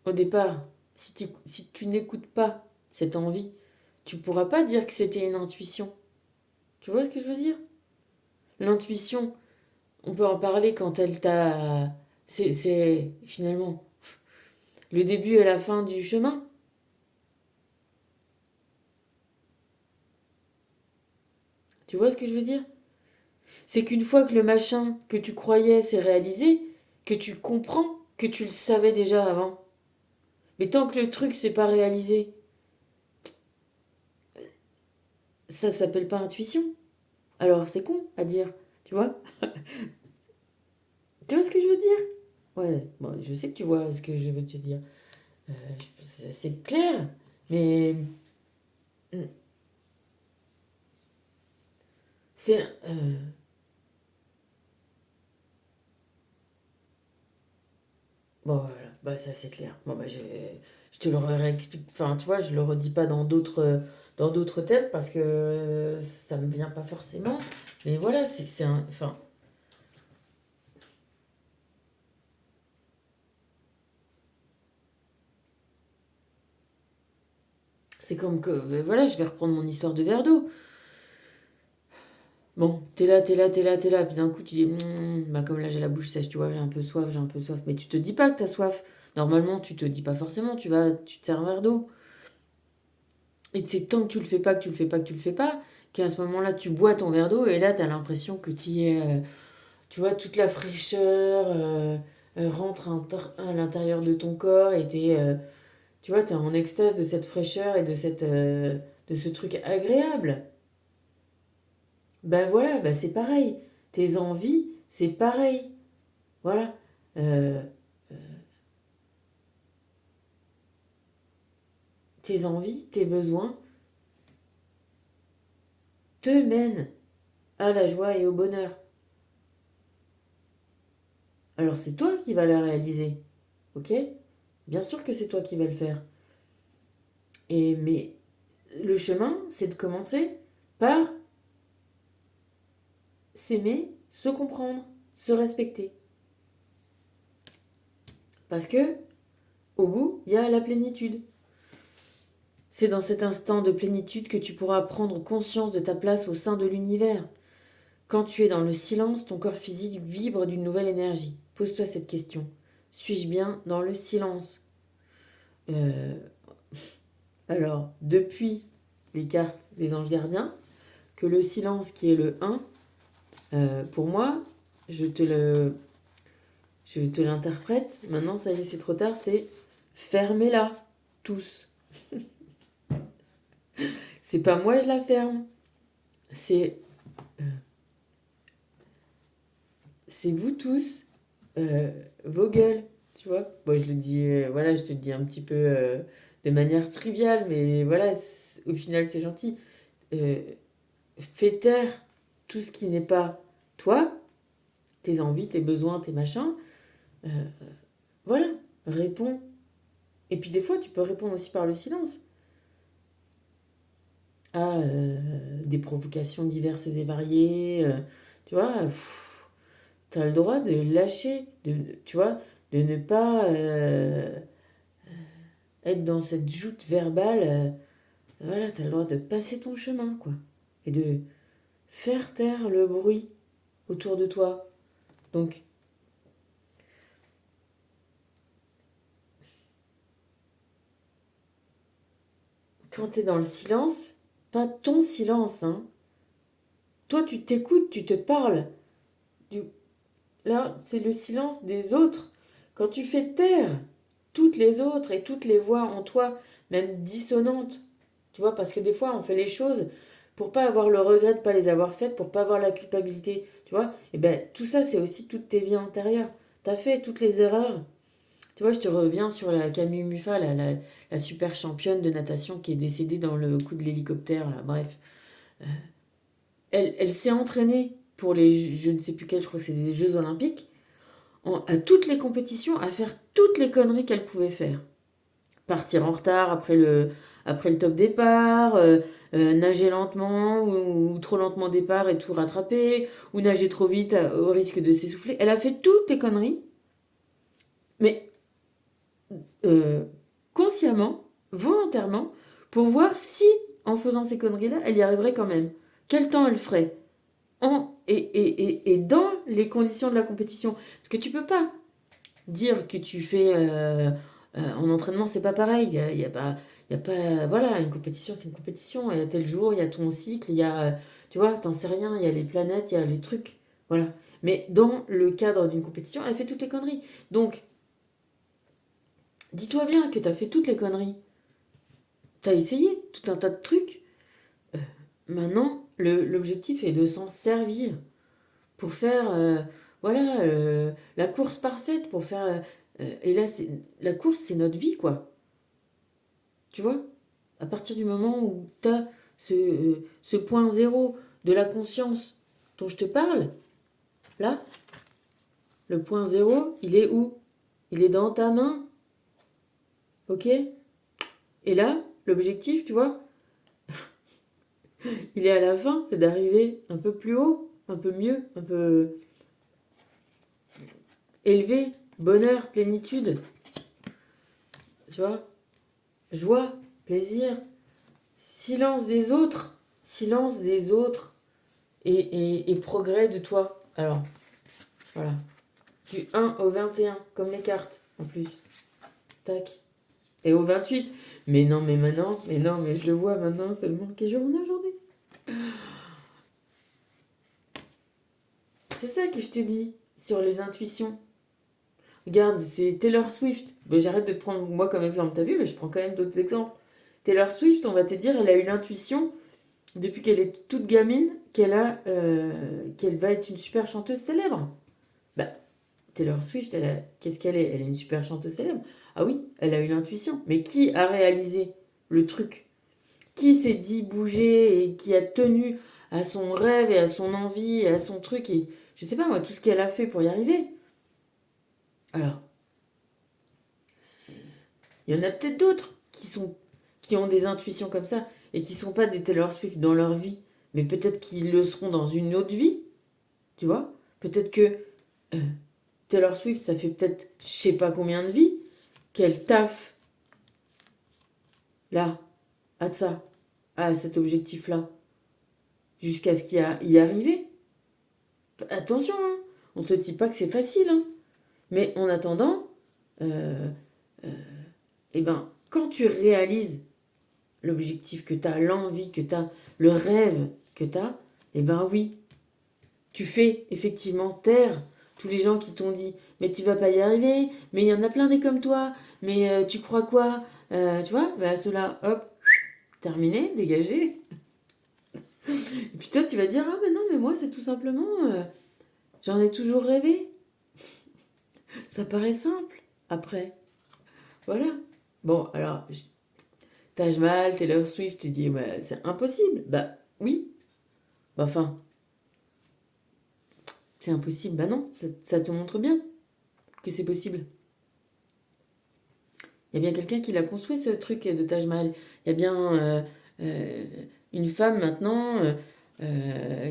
au départ, si tu n'écoutes pas cette envie, tu pourras pas dire que c'était une intuition. Tu vois ce que je veux dire? L'intuition, on peut en parler quand elle t'a... C'est finalement le début et la fin du chemin. Tu vois ce que je veux dire? C'est qu'une fois que le machin que tu croyais s'est réalisé, que tu comprends que tu le savais déjà avant. Mais tant que le truc s'est pas réalisé, ça s'appelle pas intuition. Alors c'est con à dire, tu vois? Tu vois ce que je veux dire? Ouais, bon, je sais que tu vois ce que je veux te dire. Euh, c'est clair, mais hmm, c'est... bon, voilà, bah ça c'est clair. Bon, bah je te le réexplique, enfin tu vois, je le redis pas dans d'autres thèmes parce que ça me vient pas forcément. Mais voilà, c'est un... Enfin, c'est comme que... Voilà, je vais reprendre mon histoire de verre d'eau. Bon, t'es là, t'es là, t'es là, t'es là, puis d'un coup tu dis, bah comme là j'ai la bouche sèche, tu vois, j'ai un peu soif, j'ai un peu soif. Mais tu te dis pas que t'as soif. Normalement, tu te dis pas forcément, tu te sers un verre d'eau. Et c'est tant que tu le fais pas, que tu le fais pas, que tu le fais pas, qu'à ce moment-là, tu bois ton verre d'eau et là, t'as l'impression que tu es, tu vois, toute la fraîcheur rentre à l'intérieur de ton corps et tu vois, t'es en extase de cette fraîcheur et de ce truc agréable. Ben voilà, ben c'est pareil. Tes envies, c'est pareil. Voilà. Euh, Tes envies, tes besoins te mènent à la joie et au bonheur. Alors c'est toi qui vas la réaliser. Ok? Bien sûr que c'est toi qui vas le faire. Mais le chemin, c'est de commencer par s'aimer, se comprendre, se respecter. Parce que, au bout, il y a la plénitude. C'est dans cet instant de plénitude que tu pourras prendre conscience de ta place au sein de l'univers. Quand tu es dans le silence, ton corps physique vibre d'une nouvelle énergie. Pose-toi cette question. Suis-je bien dans le silence? Euh, Alors, depuis les cartes des anges gardiens, que le silence qui est le 1, pour moi, je te l'interprète. Maintenant, ça y est, c'est trop tard, c'est fermez-la, tous. C'est pas moi, je la ferme. C'est vous tous, vos gueules, tu vois. Moi, je le dis, voilà, je te le dis un petit peu de manière triviale, mais voilà, au final, c'est gentil. Euh, Fais taire tout ce qui n'est pas toi, tes envies, tes besoins, tes machins. Euh, voilà, réponds. Et puis des fois, tu peux répondre aussi par le silence à des provocations diverses et variées. Tu vois, tu as le droit de lâcher, tu vois, de ne pas être dans cette joute verbale. Voilà, tu as le droit de passer ton chemin, quoi. Et de faire taire le bruit autour de toi. Donc, quand tu es dans le silence, pas ton silence, hein. Toi, tu t'écoutes, tu te parles. Du... Là, c'est le silence des autres. Quand tu fais taire toutes les autres et toutes les voix en toi, même dissonantes, tu vois, parce que des fois, on fait les choses pour pas avoir le regret de pas les avoir faites, pour pas avoir la culpabilité, tu vois. Et ben, tout ça, c'est aussi toutes tes vies antérieures. T'as fait toutes les erreurs. Tu vois, je te reviens sur la Camille Muffat, la super championne de natation qui est décédée dans le coup de l'hélicoptère, là, bref. Elle s'est entraînée pour les, je ne sais plus quels, je crois que c'est des Jeux Olympiques, à toutes les compétitions, à faire toutes les conneries qu'elle pouvait faire. Partir en retard après le top départ, nager lentement ou trop lentement au départ et tout rattraper, ou nager trop vite au risque de s'essouffler. Elle a fait toutes les conneries, mais euh, consciemment, volontairement, pour voir si, en faisant ces conneries-là, elle y arriverait quand même. Quel temps elle ferait et dans les conditions de la compétition. Parce que tu peux pas dire que tu fais en entraînement, c'est pas pareil. Y a pas, y a pas. Voilà, une compétition, c'est une compétition. Il y a tel jour, il y a ton cycle, il y a. Tu vois, t'en sais rien, il y a les planètes, il y a les trucs. Voilà. Mais dans le cadre d'une compétition, elle fait toutes les conneries. Donc, dis-toi bien que t'as fait toutes les conneries. T'as essayé tout un tas de trucs. Euh, Maintenant, l'objectif est de s'en servir pour faire voilà la course parfaite pour faire et là c'est la course c'est notre vie quoi, tu vois, à partir du moment où tu as ce point zéro de la conscience dont je te parle là, le point zéro il est où? Il est dans ta main, ok, et là l'objectif tu vois il est à la fin, c'est d'arriver un peu plus haut, un peu mieux, un peu élevé, bonheur, plénitude, tu vois, joie, plaisir, silence des autres et progrès de toi. Alors, voilà. Du 1 au 21, comme les cartes, en plus. Tac. Et au 28. Mais non, mais maintenant, mais non, mais je le vois maintenant seulement. Quel jour on est aujourd'hui? C'est ça que je te dis sur les intuitions. Regarde, c'est Taylor Swift. Ben, j'arrête de te prendre moi comme exemple, t'as vu, mais je prends quand même d'autres exemples. Taylor Swift, on va te dire, elle a eu l'intuition depuis qu'elle est toute gamine qu'elle va être une super chanteuse célèbre. Bah, Taylor Swift, qu'est-ce qu'elle est? Elle est une super chanteuse célèbre. Ah oui, elle a eu l'intuition. Mais qui a réalisé le truc? Qui s'est dit bouger et qui a tenu à son rêve et à son envie et à son truc et je sais pas moi, tout ce qu'elle a fait pour y arriver? Alors, il y en a peut-être d'autres qui ont des intuitions comme ça et qui sont pas des Taylor Swift dans leur vie, mais peut-être qu'ils le seront dans une autre vie, tu vois? Peut-être que euh, Taylor Swift, ça fait peut-être je sais pas combien de vies qu'elle taffe là, à ça, à cet objectif-là, jusqu'à ce qu'il y arriver. Attention, hein, on te dit pas que c'est facile, hein. Mais en attendant, euh, eh ben, quand tu réalises l'objectif que tu as, l'envie que tu as, le rêve que tu as, eh ben oui, tu fais effectivement taire tous les gens qui t'ont dit mais tu vas pas y arriver, mais il y en a plein des comme toi, mais tu crois quoi. Tu vois, bah ceux-là, hop, terminé, dégagé. Et puis toi, tu vas dire ah mais non, mais moi c'est tout simplement, j'en ai toujours rêvé. Ça paraît simple après. Voilà. Bon, alors, Taj Mahal, Taylor Swift, tu dis ouais, c'est impossible. Bah oui. Bah, enfin, c'est impossible. Bah non, ça te montre bien que c'est possible. Il y a bien quelqu'un qui l'a construit ce truc de Taj Mahal. Il y a bien euh, une femme maintenant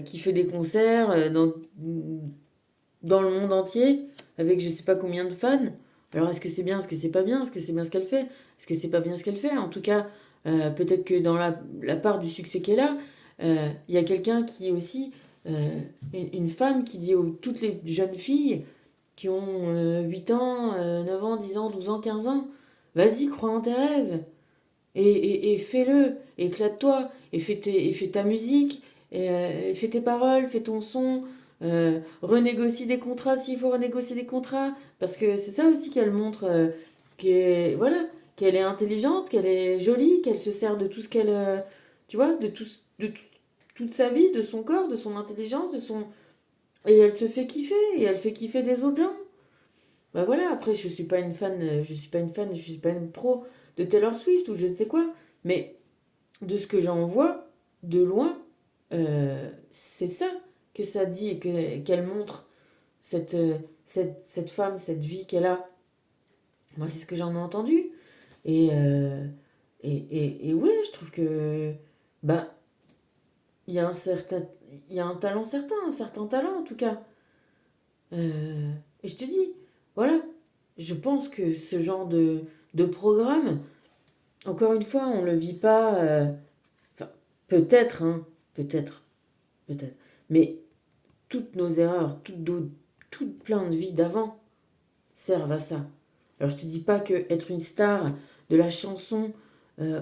qui fait des concerts dans le monde entier avec je sais pas combien de fans. Alors est-ce que c'est bien, est-ce que c'est pas bien, est-ce que c'est bien ce qu'elle fait, est-ce que c'est pas bien ce qu'elle fait. En tout cas, peut-être que dans la part du succès qu'elle a, il y a quelqu'un qui est aussi une femme qui dit aux toutes les jeunes filles qui ont 8 ans, 9 ans, 10 ans, 12 ans, 15 ans, vas-y, crois en tes rêves et fais-le, éclate-toi, et fais ta musique, et fais tes paroles, fais ton son, renégocie des contrats s'il faut renégocier des contrats, parce que c'est ça aussi qu'elle montre, voilà, qu'elle est intelligente, qu'elle est jolie, qu'elle se sert de tout ce qu'elle, tu vois, toute sa vie, de son corps, de son intelligence, et elle se fait kiffer, et elle fait kiffer des autres gens. Bah voilà, après je suis pas une fan, je suis pas une pro de Taylor Swift ou je ne sais quoi, mais de ce que j'en vois de loin, c'est ça que ça dit et qu'elle montre cette femme, cette vie qu'elle a. Moi c'est ce que j'en ai entendu et, et ouais, je trouve que bah il y a un certain il y a un certain talent en tout cas. Et je te dis, voilà, je pense que ce genre de programme, encore une fois, on ne le vit pas. Enfin, peut-être, hein, peut-être, peut-être. Mais toutes nos erreurs, toutes plein de vies d'avant servent à ça. Alors je te dis pas que être une star de la chanson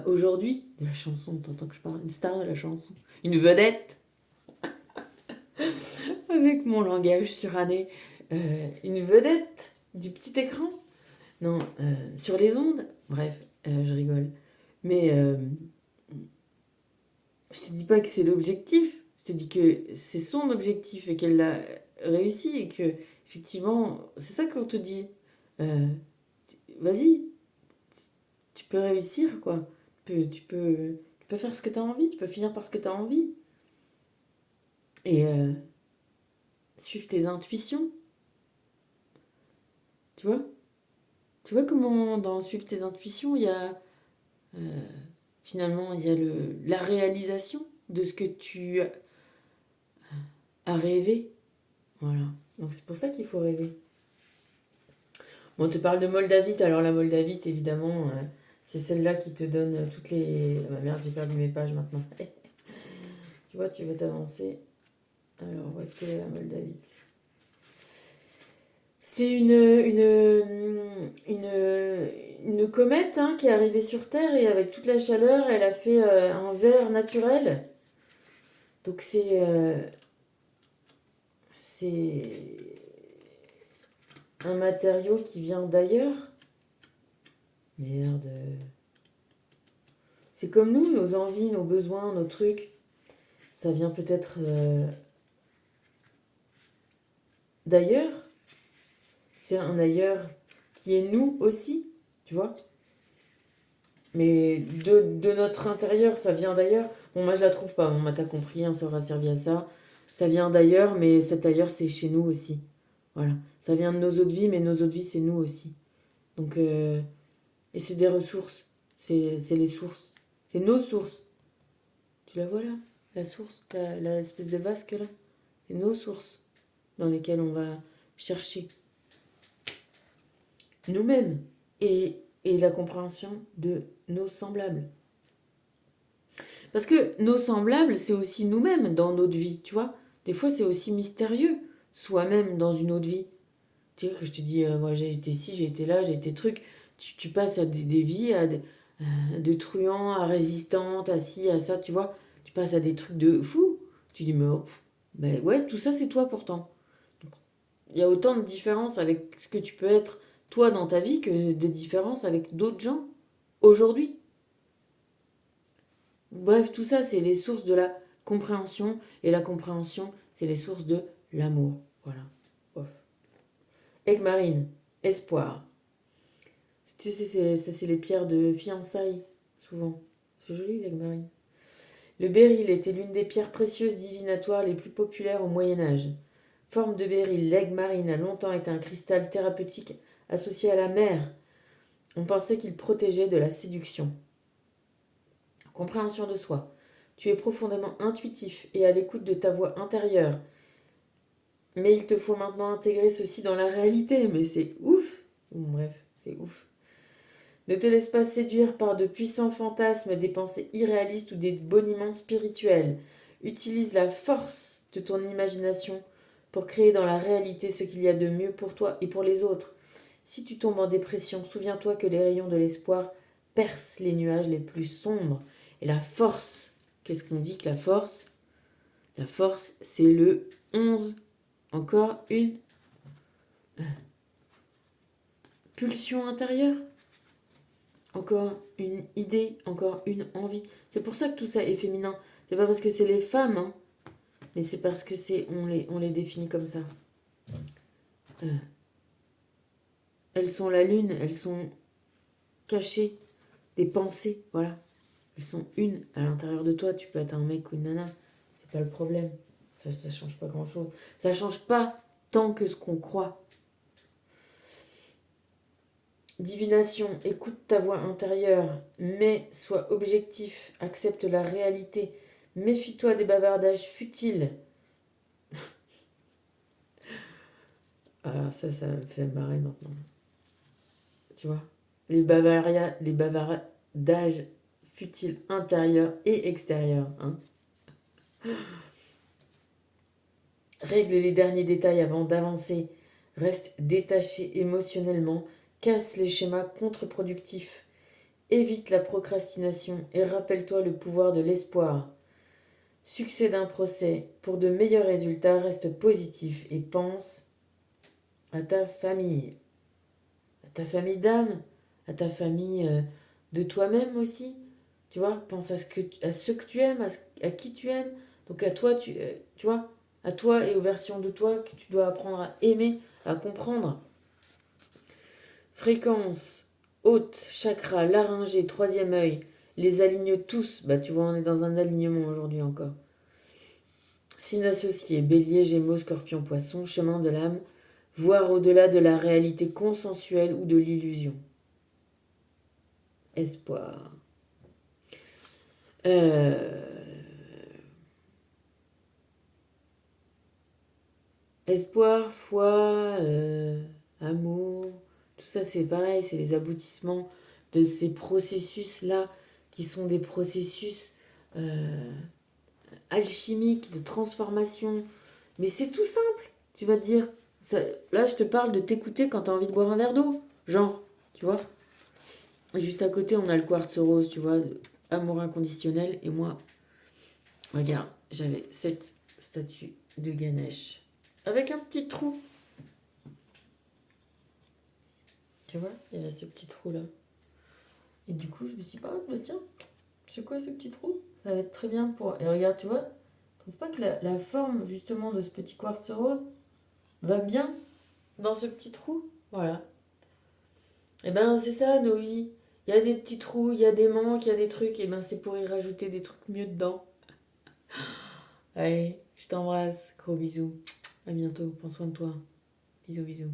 aujourd'hui, de la chanson, t'entends que je parle, une star de la chanson, une vedette, avec mon langage suranné, une vedette du petit écran. Non, sur les ondes, bref, je rigole. Mais je te dis pas que c'est l'objectif, je te dis que c'est son objectif et qu'elle l'a réussi et que, effectivement, c'est ça qu'on te dit. Euh, Vas-y, tu peux réussir, quoi. Tu peux faire ce que tu as envie, tu peux finir par ce que tu as envie. Et suivre tes intuitions, tu vois. Tu vois comment dans suivre tes intuitions, il y a euh, finalement il y a la réalisation de ce que tu as rêvé. Voilà. Donc c'est pour ça qu'il faut rêver. Bon, on te parle de Moldavite. Alors la Moldavite, évidemment, c'est celle-là qui te donne toutes les... Ah, merde, j'ai perdu mes pages maintenant. Tu vois, tu veux t'avancer. Alors, où est-ce que est la Moldavite? C'est une comète hein, qui est arrivée sur Terre et avec toute la chaleur, elle a fait un verre naturel. Donc c'est un matériau qui vient d'ailleurs. Merde. C'est comme nous, nos envies, nos besoins, nos trucs. Ça vient peut-être d'ailleurs. C'est un ailleurs qui est nous aussi, tu vois. Mais de notre intérieur, ça vient d'ailleurs. Bon, moi, je la trouve pas. Bon, bah, t'as compris, hein, ça aura servi à ça. Ça vient d'ailleurs, mais cet ailleurs, c'est chez nous aussi. Voilà. Ça vient de nos autres vies, mais nos autres vies, c'est nous aussi. Donc, et c'est des ressources. C'est les sources. C'est nos sources. Tu la vois là? La source, la espèce de vasque là. C'est nos sources dans lesquelles on va chercher nous-mêmes et la compréhension de nos semblables. Parce que nos semblables, c'est aussi nous-mêmes dans notre vie, tu vois. Des fois, c'est aussi mystérieux. soi-même dans une autre vie. Tu sais, que je te dis, moi j'ai été ci, j'ai été là, j'ai été truc. Tu passes à des vies, de truands, à résistantes, à ci, à ça, tu vois. Tu passes à des trucs de fou. Tu dis, mais oh, ben ouais, tout ça c'est toi pourtant. Il y a autant de différences avec ce que tu peux être toi dans ta vie que des différences avec d'autres gens aujourd'hui. Bref, tout ça, c'est les sources de la compréhension. Et la compréhension, c'est les sources de l'amour. Voilà. Ouf. Marine, espoir. Tu sais, ça, c'est les pierres de fiançailles, souvent. C'est joli, marine. Le béryl était l'une des pierres précieuses divinatoires les plus populaires au Moyen-Âge. Forme de béryl, l'aigle marine a longtemps été un cristal thérapeutique associé à la mer. On pensait qu'il protégeait de la séduction. Compréhension de soi. Tu es profondément intuitif et à l'écoute de ta voix intérieure. Mais il te faut maintenant intégrer ceci dans la réalité. Mais c'est ouf. Bref, c'est ouf. Ne te laisse pas séduire par de puissants fantasmes, des pensées irréalistes ou des boniments spirituels. Utilise la force de ton imagination pour créer dans la réalité ce qu'il y a de mieux pour toi et pour les autres. Si tu tombes en dépression, souviens-toi que les rayons de l'espoir percent les nuages les plus sombres. Et la force, qu'est-ce qu'on dit que la force? La force, c'est le 11. Encore une pulsion intérieure. Encore une idée, encore une envie. C'est pour ça que tout ça est féminin. C'est pas parce que c'est les femmes, hein, mais c'est parce que on les définit comme ça. Elles sont la lune, elles sont cachées des pensées, voilà. Elles sont une à l'intérieur de toi. Tu peux être un mec ou une nana, c'est pas le problème. Ça change pas grand-chose. Ça change pas tant que ce qu'on croit. Divination, écoute ta voix intérieure, mais sois objectif, accepte la réalité, méfie-toi des bavardages futiles. Alors ça me fait marrer maintenant. Tu vois, les bavardages futiles intérieurs et extérieurs. Hein. Règle les derniers détails avant d'avancer. Reste détaché émotionnellement. Casse les schémas contre-productifs. Évite la procrastination et rappelle-toi le pouvoir de l'espoir. Succès d'un procès. Pour de meilleurs résultats, reste positif et pense à ta famille. À ta famille d'âme, à ta famille de toi-même aussi. Tu vois, pense à ceux que tu aimes, à qui tu aimes. Donc à toi, tu vois, à toi et aux versions de toi que tu dois apprendre à aimer, à comprendre. Fréquence, haute, chakra, laryngée, troisième œil, les aligne tous. Bah tu vois, on est dans un alignement aujourd'hui encore. Signe associé, bélier, gémeaux, scorpion, poisson, chemin de l'âme, voir au-delà de la réalité consensuelle ou de l'illusion. Espoir. Espoir, foi, amour, tout ça c'est pareil, c'est les aboutissements de ces processus-là qui sont des processus alchimiques de transformation. Mais c'est tout simple, tu vas te dire. Ça, là, je te parle de t'écouter quand tu as envie de boire un verre d'eau, genre, tu vois. Et juste à côté, on a le quartz rose, tu vois, amour inconditionnel. Et moi, regarde, j'avais cette statue de Ganesh avec un petit trou. Tu vois, il y avait ce petit trou là. Et du coup, je me suis dit, bah tiens, c'est quoi ce petit trou? Ça va être très bien pour. Et regarde, tu vois, je trouve pas que la forme justement de ce petit quartz rose va bien dans ce petit trou? Voilà. Et ben c'est ça nos vies. Il y a des petits trous, il y a des manques, il y a des trucs, et ben c'est pour y rajouter des trucs mieux dedans. Allez, je t'embrasse, gros bisous. À bientôt, prends soin de toi. Bisous, bisous.